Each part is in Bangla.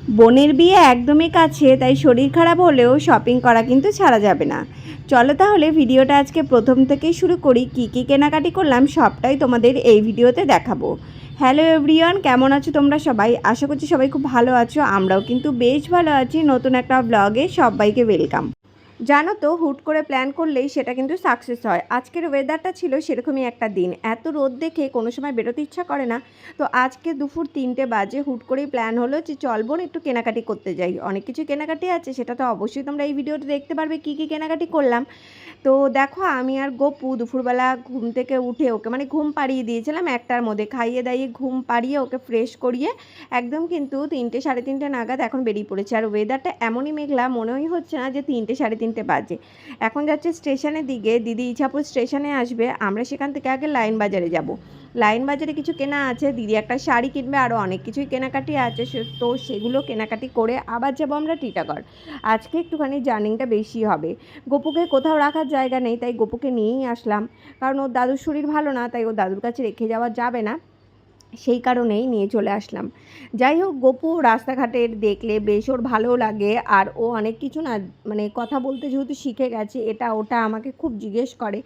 বোনের বিয়ে একদমই কাছে, তাই শরীর খারাপ হলেও শপিং করা কিন্তু ছাড়া যাবে না। চলো তাহলে ভিডিওটা আজকে প্রথম থেকেই শুরু করি। কী কী কেনাকাটি করলাম সবটাই তোমাদের এই ভিডিওতে দেখাবো। হ্যালো এভরিওয়ান, কেমন আছো তোমরা সবাই? আশা করছি সবাই খুব ভালো আছো। আমরাও কিন্তু বেশ ভালো আছি। নতুন একটা ব্লগে সবাইকে ওয়েলকাম। জানো তো, হুট করে প্ল্যান করলেই সেটা কিন্তু সাকসেস হয়। আজকের ওয়েদারটা ছিল সেরকমই একটা দিন। এত রোদ দেখে কোনো সময় বেরোতে ইচ্ছা করে না। তো আজকে দুপুর 3টে বাজে হুট করেই প্ল্যান হলো যে চল বোন একটু কেনাকাটি করতে যাই। অনেক কিছু কেনাকাটি আছে, সেটা তো অবশ্যই তোমরা এই ভিডিওতে দেখতে পারবে কী কী কেনাকাটি করলাম। তো দেখো, আমি আর গপু দুপুরবেলা ঘুম থেকে উঠে ওকে মানে ঘুম পাড়িয়ে দিয়েছিলাম 1টার মধ্যে, খাইয়ে দাইয়ে ঘুম পাড়িয়ে ওকে ফ্রেশ করিয়ে একদম কিন্তু 3টে সাড়ে 3টে নাগাদ এখন বেরিয়ে পড়েছে। আর ওয়েদারটা এমনই মেঘলা, মনেই হচ্ছে না যে 3টে সাড়ে 3টে বাজে। এখন যাচ্ছে স্টেশনের দিকে, দিদি ইছাপুর স্টেশনে আসবে, আমরা সেখান থেকে আগে লাইন বাজারে যাব। লাইন বাজারে কিছু কেনা আছে, দিদি একটা শাড়ি কিনবে, আরও অনেক কিছুই কেনাকাটি আছে। তো সেগুলো কেনাকাটি করে আবার যাবো আমরা টিটাগড়। আজকে একটুখানি জার্নিংটা বেশি হবে। গপুকে কোথাও রাখার জায়গা নেই, তাই গপুকে নিয়েই আসলাম। কারণ ওর দাদুর শরীর ভালো না, তাই ওর দাদুর কাছে রেখে যাওয়া যাবে না, সেই কারণেই নিয়ে চলে আসলাম। যাই হোক, গপু রাস্তাঘাটের দেখলে বেশ ওর ভালো লাগে। আর ও অনেক কিছু না মানে কথা বলতে যেহেতু শিখে গেছে, এটা ওটা আমাকে খুব জিজ্ঞেস করে,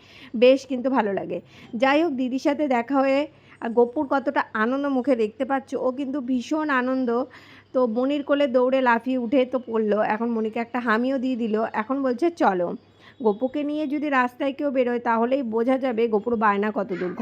বেশ কিন্তু ভালো লাগে। যাই হোক, দিদির সাথে দেখা হয়ে আর গপুর কতটা আনন্দ মুখে দেখতে পাচ্ছ, ও কিন্তু ভীষণ আনন্দ। তো মনির কোলে দৌড়ে লাফিয়ে উঠে তো পড়লো, এখন মনিকে একটা হামিও দিয়ে দিল। এখন বলছে চলো। গপুকে নিয়ে যদি রাস্তায় কেউ বেরোয় তাহলেই বোঝা যাবে গপুর বায়না কত দূর।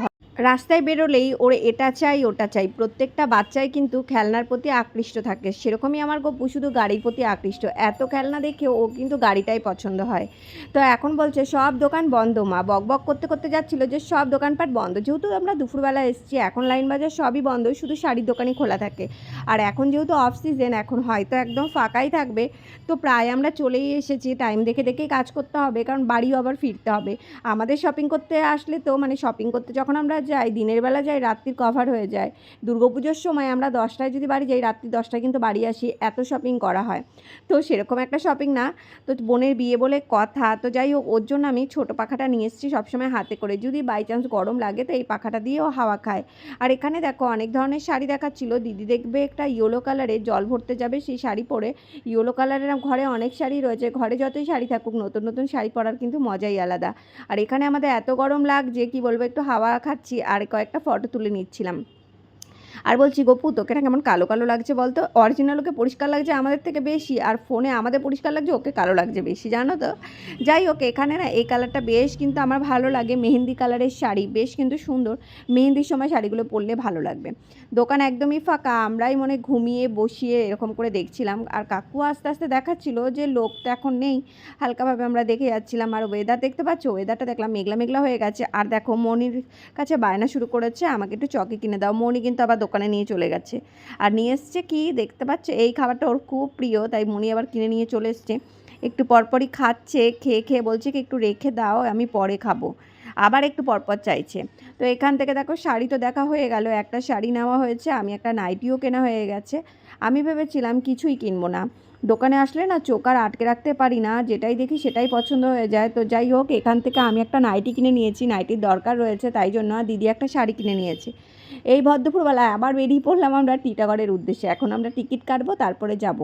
রাস্তায় বেরোলেই ওর এটা চাই ওটা চাই। প্রত্যেকটা বাচ্চাই কিন্তু খেলনার প্রতি আকৃষ্ট থাকে, সেরকমই আমার গপু শুধু গাড়ির প্রতি আকৃষ্ট। এত খেলনা দেখে ও কিন্তু গাড়িটাই পছন্দ হয়। তো এখন বলছে সব দোকান বন্ধ মা, বক বক করতে করতে যাচ্ছিল যে সব দোকানপাট বন্ধ। যেহেতু আমরা দুপুরবেলা এসেছি, এখন লাইন বাজার সবই বন্ধ, শুধু শাড়ির দোকানই খোলা থাকে। আর এখন যেহেতু অফ সিজন, এখন হয়তো একদম ফাঁকাই থাকবে। তো প্রায় আমরা চলেই এসেছি, টাইম দেখে দেখেই কাজ করতে হবে, কারণ বাড়িও আবার ফিরতে হবে। আমাদের শপিং করতে আসলে তো মানে শপিং করতে যখন আমরা যাই, দিনের বেলা যাই, রাত্রির কভার হয়ে যায়। দুর্গাপুজোর সময় আমরা 10টায় যদি বাড়ি যাই, রাত্রি 10টায় কিন্তু বাড়ি আসি, এত শপিং করা হয়। তো সেরকম একটা শপিং না। তো বোনের বিয়ে বলে কথা, তো যাই হোক, ওর জন্য আমি ছোটো পাখাটা নিয়ে এসেছি সবসময় হাতে করে, যদি বাই চান্স গরম লাগে তো এই পাখাটা দিয়েও হাওয়া খায়। আর এখানে দেখো অনেক ধরনের শাড়ি দেখাচ্ছিল। দিদি দেখবে একটা ইয়েলো কালারে, জল ভরতে যাবে সেই শাড়ি পরে। ইয়েলো কালারের ঘরে অনেক শাড়ি রয়েছে, ঘরে যতই শাড়ি থাকুক নতুন নতুন শাড়ি পরার কিন্তু মজাই আলাদা। আর এখানে আমাদের এত গরম লাগছে কি বলবো, একটু হাওয়া খাচ্ছি আর কয়েকটা ফটো তুলে নিচ্ছিলাম। আর বলছি গপু, তোকে না কেমন কালো কালো লাগছে বলতো? অরিজিনাল ওকে পরিষ্কার লাগছে আমাদের থেকে বেশি, আর ফোনে আমাদের পরিষ্কার লাগছে, ওকে কালো লাগছে বেশি, জানো তো। যাই হোক, এখানে না এই কালারটা বেশ কিন্তু আমার ভালো লাগে, মেহেন্দি কালারের শাড়ি, বেশ কিন্তু সুন্দর। মেহেন্দির সময় শাড়িগুলো পরলে ভালো লাগবে। দোকান একদমই ফাঁকা, আমরাই মনে ঘুমিয়ে বসিয়ে এরকম করে দেখছিলাম। আর কাকু আস্তে আস্তে দেখাচ্ছিল যে লোক তো এখন নেই, হালকাভাবে আমরা দেখে যাচ্ছিলাম। আর ওয়েদার দেখতে পাচ্ছ, ওয়েদারটা দেখলাম মেঘলা মেঘলা হয়ে গেছে। আর দেখো, মনির কাছে বায়না শুরু করেছে আমাকে একটু চকি কিনে দাও। মনি কিন্তু আবার দোকানে নিয়ে চলে গেছে। আর নিয়ে এসছে কি দেখতে পাচ্ছে, এই খাবারটা ওর খুব প্রিয়, তাই মনি আবার কিনে নিয়ে চলে এসছে। একটু পরপরই খাচ্ছে, খেয়ে খেয়ে বলছে কি একটু রেখে দাও, আমি পরে খাবো। আবার একটু পরপর চাইছে। তো এখান থেকে দেখো, শাড়ি তো দেখা হয়ে গেল, একটা শাড়ি নেওয়া হয়েছে, আমি একটা নাইটিও কেনা হয়ে গেছে। আমি ভেবেছিলাম কিছুই কিনবো না, দোকানে আসলে না চোখ আর আটকে রাখতে পারি না, যেটাই দেখি সেটাই পছন্দ হয়ে যায়। তো যাই হোক, এখান থেকে আমি একটা নাইটি কিনে নিয়েছি, নাইটির দরকার রয়েছে তাই জন্য। আর দিদি একটা শাড়ি কিনে নিয়েছে। এই ভর আবার বেরিয়ে পড়লাম আমরা টিটাগড়ের উদ্দেশ্যে। এখন আমরা টিকিট কাটবো, তারপরে যাব।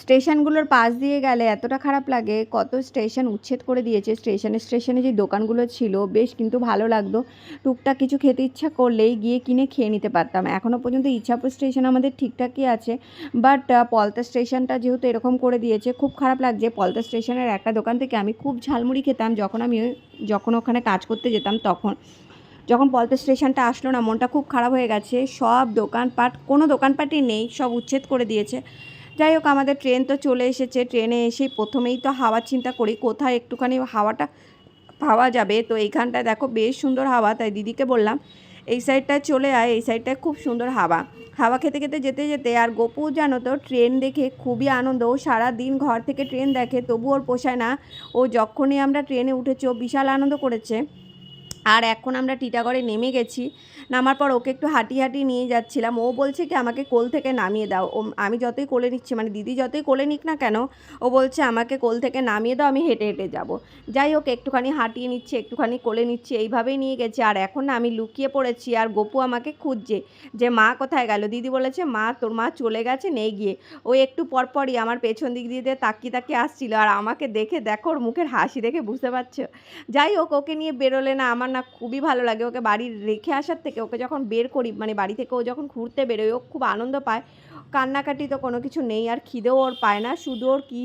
স্টেশনগুলোর পাশ দিয়ে গেলে এতটা খারাপ লাগে, কত স্টেশন উচ্ছেদ করে দিয়েছে। স্টেশনে স্টেশনে যে দোকানগুলো ছিল বেশ কিন্তু ভালো লাগতো। টুকটাক কিছু খেতে ইচ্ছা করলেই গিয়ে কিনে খেয়ে নিতে পারতাম। এখনও পর্যন্ত ইচ্ছাপুর স্টেশন আমাদের ঠিকঠাকই আছে, বাট পলতা স্টেশনটা যেহেতু এরকম করে দিয়েছে, খুব খারাপ লাগছে। পলতা স্টেশনের একটা দোকান থেকে আমি খুব ঝালমুড়ি খেতাম যখন ওখানে কাজ করতে যেতাম তখন। যখন পলতা স্টেশনটা আসলো না, মনটা খুব খারাপ হয়ে গেছে। সব দোকানপাট, কোনো দোকানপাটই নেই, সব উচ্ছেদ করে দিয়েছে। যাই হোক, আমাদের ট্রেন তো চলে এসেছে। ট্রেনে এসেই প্রথমেই তো হাওয়ার চিন্তা করি, কোথায় একটুখানি হাওয়াটা পাওয়া যাবে। তো এইখানটায় দেখো বেশ সুন্দর হাওয়া, তাই দিদিকে বললাম এই সাইডটায় চলে আয়, এই সাইডটায় খুব সুন্দর হাওয়া। হাওয়া খেতে খেতে যেতে যেতে, আর গপু জানো তো ট্রেন দেখে খুবই আনন্দ। ও সারাদিন ঘর থেকে ট্রেন দেখে, তবু ওর পোষায় না। ও যখনই আমরা ট্রেনে উঠেছি ও বিশাল আনন্দ করেছে। আর এখন আমরা টিটাগড়ে নেমে গেছি। নামার পর ওকে একটু হাঁটিয়ে নিয়ে যাচ্ছিলাম। ও বলছে কি আমাকে কোল থেকে নামিয়ে দাও। আমি যতই কোলে নিচ্ছি, মানে দিদি যতই কোলে নিক না কেন, ও বলছে আমাকে কোল থেকে নামিয়ে দাও, আমি হেঁটে যাব। যাই হোক, একটুখানি হাঁটিয়ে নিচ্ছি, একটুখানি কোলে নিচ্ছি, এইভাবেই নিয়ে গেছি। আর এখন না আমি লুকিয়ে পড়েছি, আর গপু আমাকে খুঁজছে যে মা কোথায় গেল। দিদি বলেছে মা, তোর মা চলে গেছে, নেই গিয়ে। ও একটু পরপরই আমার পেছন দিক দিয়ে তাকিয়ে আসছিল, আর আমাকে দেখে দেখো ওর মুখের হাসি দেখে বুঝতে পারছো। যাই হোক, ওকে নিয়ে বেরোলে না আমার না খুবই ভালো লাগে। ওকে বাড়ি রেখে আসার থেকে ওকে যখন বের করি, মানে বাড়ি থেকে ও যখন ঘুরতে বেরোয়, ও খুব আনন্দ পায়। কান্নাকাটি তো কোনো কিছু নেই, আর খিদেও ওর পায় না। শুধু ওর কী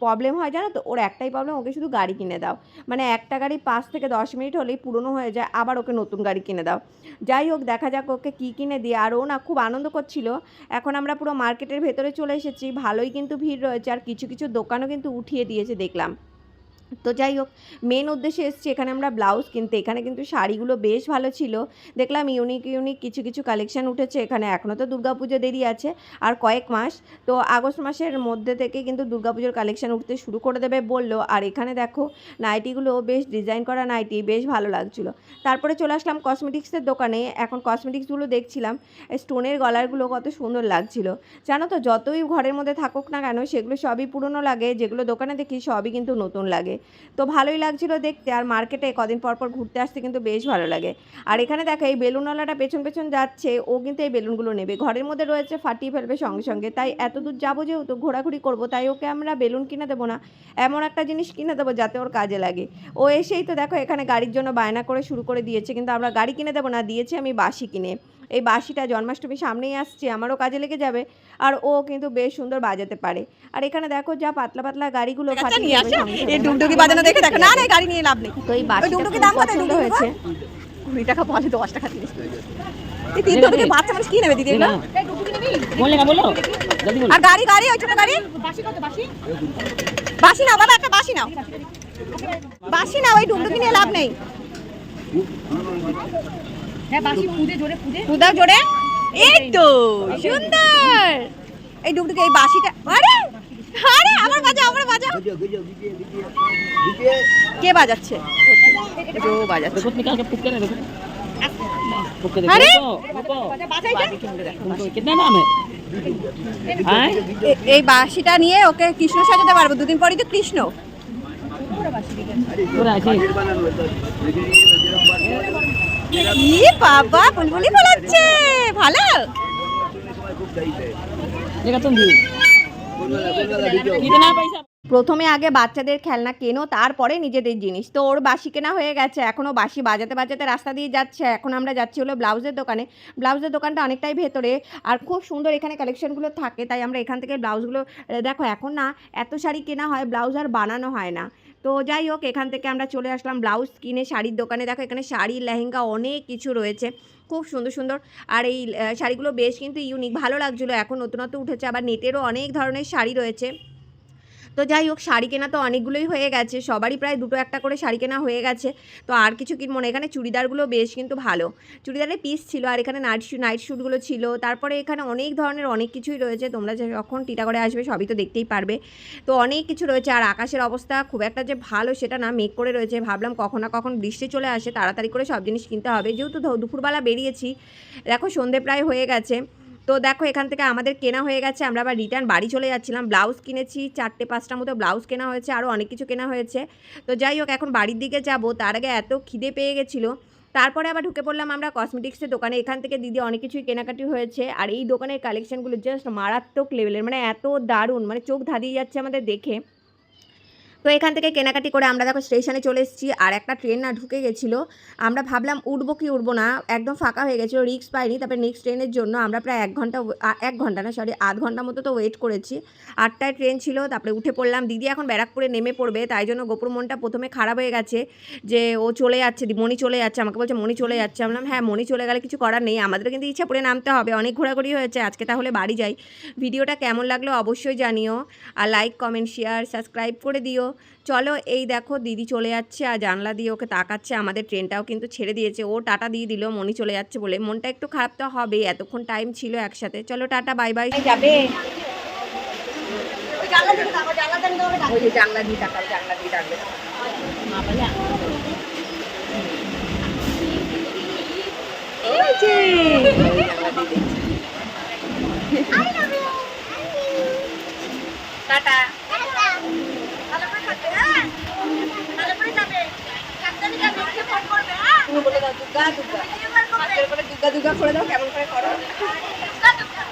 প্রবলেম হয় জানো তো, ওর একটাই প্রবলেম, ওকে শুধু গাড়ি কিনে দাও। মানে একটা গাড়ি 5 থেকে 10 মিনিট হলেই পুরনো হয়ে যায়, আবার ওকে নতুন গাড়ি কিনে দাও। যাই হোক, দেখা যাক ওকে কী কিনে দিই। আর ও না খুব আনন্দ করছিল। এখন আমরা পুরো মার্কেটের ভেতরে চলে এসেছি। ভালোই কিন্তু ভিড় রয়েছে, আর কিছু দোকানও কিন্তু উঠিয়ে দিয়েছে দেখলাম। তো যাই হোক, মেন উদ্দেশ্যে এসেছি এখানে আমরা ব্লাউজ কিনতে। এখানে কিন্তু শাড়িগুলো বেশ ভালো ছিল। দেখলাম ইউনিক কিছু কালেকশান উঠেছে এখানে। এখনও তো দুর্গাপুজো দেরি আছে, আর কয়েক মাস। তো আগস্ট মাসের মধ্যে থেকে কিন্তু দুর্গাপুজোর কালেকশান উঠতে শুরু করে দেবে বললো। আর এখানে দেখো নাইটিগুলো বেশ ডিজাইন করা নাইটি, বেশ ভালো লাগছিলো। তারপরে চলে আসলাম কসমেটিক্সের দোকানে। এখন কসমেটিক্সগুলো দেখছিলাম। স্টোনের গলারগুলো কত সুন্দর লাগছিল। জানো তো, যতই ঘরের মধ্যে থাকুক না কেন, সেগুলো সবই পুরনো লাগে। যেগুলো দোকানে দেখি সবই কিন্তু নতুন লাগে। তো ভালোই লাগছিল দেখতে। আর মার্কেটে কদিন পর ঘুরতে আসতে কিন্তু বেশ ভালো লাগে। আর এখানে দেখো এই বেলুনওয়ালাটা পেছন যাচ্ছে, ও কিন্তু এই বেলুনগুলো নেবে। ঘরের মধ্যে রয়েছে, ফাটিয়ে ফেলবে সঙ্গে। তাই এত দূর যাবো যেহেতু, ঘোরাঘুরি করবো, তাই ওকে আমরা বেলুন কিনে দেবো না, এমন একটা জিনিস কিনে দেবো যাতে ওর কাজে লাগে। ও এসেই তো দেখো এখানে গাড়ির জন্য বায়না করে শুরু করে দিয়েছে, কিন্তু আমরা গাড়ি কিনে দেবো না, দিয়েছি আমি বাঁশি কিনে। এই বাঁশিটা জন্মাষ্টমীর সামনেই আসছে, আমারও কাজে লেগে যাবে। আর ও কিন্তু বেশ সুন্দর বাজাতে পারে। আর এখানে দেখো যা পাতলা গাড়িগুলো ফাটিয়ে যাবে সঙ্গে। এই ডুগডুগি বাজানো দেখে দেখো, না গাড়ি নিয়ে লাভ নেই। তো এই বাচ্চাটার দাম পছন্দ হয়েছে। 20 টাকা বলে 10 টাকা দিস। এই 3 ডুগডুগি বাচ্চা মানুষ কি নেবে দিদি এগুলো? এই ডুগডুগি নেবি? বললে না বলো। জলদি বলো। আর গাড়ি ওই ছোট গাড়ি? বাঁশি কত বাঁশি? বাঁশি নাও বাবা, একটা বাঁশি নাও। বাঁশি নাও, ওই ডুগডুগি নিয়ে লাভ নেই। হ্যাঁ বাঁশি পুদে জোরে পুদাও জোরে। এই তো সুন্দর। এই ডুগডুগি এই বাঁশিটা, আরে আমার বাজাও কে বাজাচ্ছে? ও বাজাচ্ছে। দেখো নিকাল কে ফুটকে না দেখো। ফুটকে দেখো। আরে কিতনা নাম है? এই বাঁশিটা নিয়ে ওকে কৃষ্ণ সাজাতে পারবো, দুদিন পরই তো কৃষ্ণ। ই বাবা, বুলবুলি ফলাচ্ছে ভালো। প্রথমে আগে বাচ্চাদের খেলনা কেনো, তারপরে নিজেদের জিনিস। তো ওর বাঁশি কেনা হয়ে গেছে, এখনও বাঁশি বাজাতে রাস্তা দিয়ে যাচ্ছে। এখন আমরা যাচ্ছি হলো ব্লাউজের দোকানে। ব্লাউজের দোকানটা অনেকটাই ভেতরে, আর খুব সুন্দর এখানে কালেকশনগুলো থাকে, তাই আমরা এখান থেকে ব্লাউজগুলো দেখো। এখন না এত শাড়ি কেনা হয়, ব্লাউজ আর বানানো হয় না। তো যাই হোক, এখান থেকে আমরা চলে আসলাম ব্লাউজ কিনে শাড়ির দোকানে। দেখো এখানে শাড়ি, লেহেঙ্গা অনেক কিছু রয়েছে, খুব সুন্দর। আর এই শাড়িগুলো বেশ কিন্তু ইউনিক, ভালো লাগছিলো। এখন নতুনত্ব উঠেছে, আবার নেটেরও অনেক ধরনের শাড়ি রয়েছে। তো যাই হোক, শাড়ি কেনা তো অনেকগুলোই হয়ে গেছে, সবারই প্রায় 2-1 করে শাড়ি কেনা হয়ে গেছে। তো আর কিছু কিনবো না। এখানে চুড়িদারগুলো বেশ কিন্তু ভালো, চুড়িদারের পিস ছিল। আর এখানে নাইট শ্যুটগুলো ছিল। তারপরে এখানে অনেক ধরনের অনেক কিছুই রয়েছে, তোমরা যখন টিটাগড়ে আসবে সবই তো দেখতেই পারবে। তো অনেক কিছু রয়েছে। আর আকাশের অবস্থা খুব একটা যে ভালো সেটা না, মেঘ করে রয়েছে। ভাবলাম কখন না কখন বৃষ্টি চলে আসে, তাড়াতাড়ি করে সব জিনিস কিনতে হবে, যেহেতু দুপুরবেলা বেরিয়েছি। দেখো সন্ধে প্রায় হয়ে গেছে। তো দেখো এখান থেকে আমাদের কেনা হয়ে গেছে, আমরা আবার রিটার্ন বাড়ি চলে যাচ্ছিলাম। ব্লাউজ কিনেছি 4-5টা মতো ব্লাউজ কেনা হয়েছে, আরও অনেক কিছু কেনা হয়েছে। তো যাই হোক, এখন বাড়ির দিকে যাব, তার আগে এত খিদে পেয়ে গেছিলো। তারপরে আবার ঢুকে পড়লাম আমরা কসমেটিক্সের দোকানে। এখান থেকে দিদি অনেক কিছুই কেনাকাটি হয়েছে। আর এই দোকানের কালেকশানগুলো জাস্ট মারাত্মক লেভেলের, মানে এত দারুণ, মানে চোখ ধাঁধিয়ে যাচ্ছে আমাদের দেখে। তো এখান থেকে কেনাকাটি করে আমরা দেখো স্টেশনে চলে এসেছি। আর একটা ট্রেন না ঢুকে গেছিলো, আমরা ভাবলাম উঠবো কি উঠবো না, একদম ফাঁকা হয়ে গেছিলো, রিস্ক পাইনি। তারপরে নেক্সট ট্রেনের জন্য আমরা প্রায় 1 ঘন্টা না সরি আধ ঘন্টা মতো তো ওয়েট করেছি। 8টায় ট্রেন ছিল, তারপরে উঠে পড়লাম। দিদি এখন ব্যারাকপুরে নেমে পড়বে, তাই জন্য গোপুর মনটা প্রথমে খারাপ হয়ে গেছে যে ও চলে যাচ্ছে, মণি চলে যাচ্ছে। আমাকে বলছে মণি চলে যাচ্ছে। আমরা হ্যাঁ, মণি চলে গেলে কিছু করার নেই, আমাদের কিন্তু ইচ্ছাপুরে নামতে হবে। অনেক ঘোরাঘুরি হয়েছে আজকে, তাহলে বাড়ি যাই। ভিডিওটা কেমন লাগলো অবশ্যই জানিও, আর লাইক, কমেন্ট, শেয়ার, সাবস্ক্রাইব করে দিও। চলো, এই দেখো দিদি চলে যাচ্ছে, আর জানলা দিয়ে ওকে তাকাচ্ছে। আমাদের ট্রেনটাও কিন্তু ছেড়ে দিয়েছে, ও টাটা দিয়ে দিল মনি চলে যাচ্ছে বলে। মনটা একটু খারাপ তো হবে, এতক্ষণ টাইম ছিল একসাথে। চলো টাটা, বাই বাই। যাবে জানলা দিয়ে ডাকবে। এই যে টাটা ভালো করে থাকবে হ্যাঁ ভালো করে যাবে সাবধানে যাবে ওকে ফোন করবে হ্যাঁ তুমি বলে দাও দুর্গা দুর্গা হাতের উপরে দুর্গা দুর্গা করে দাও কেমন করে করো দুর্গা দুর্গা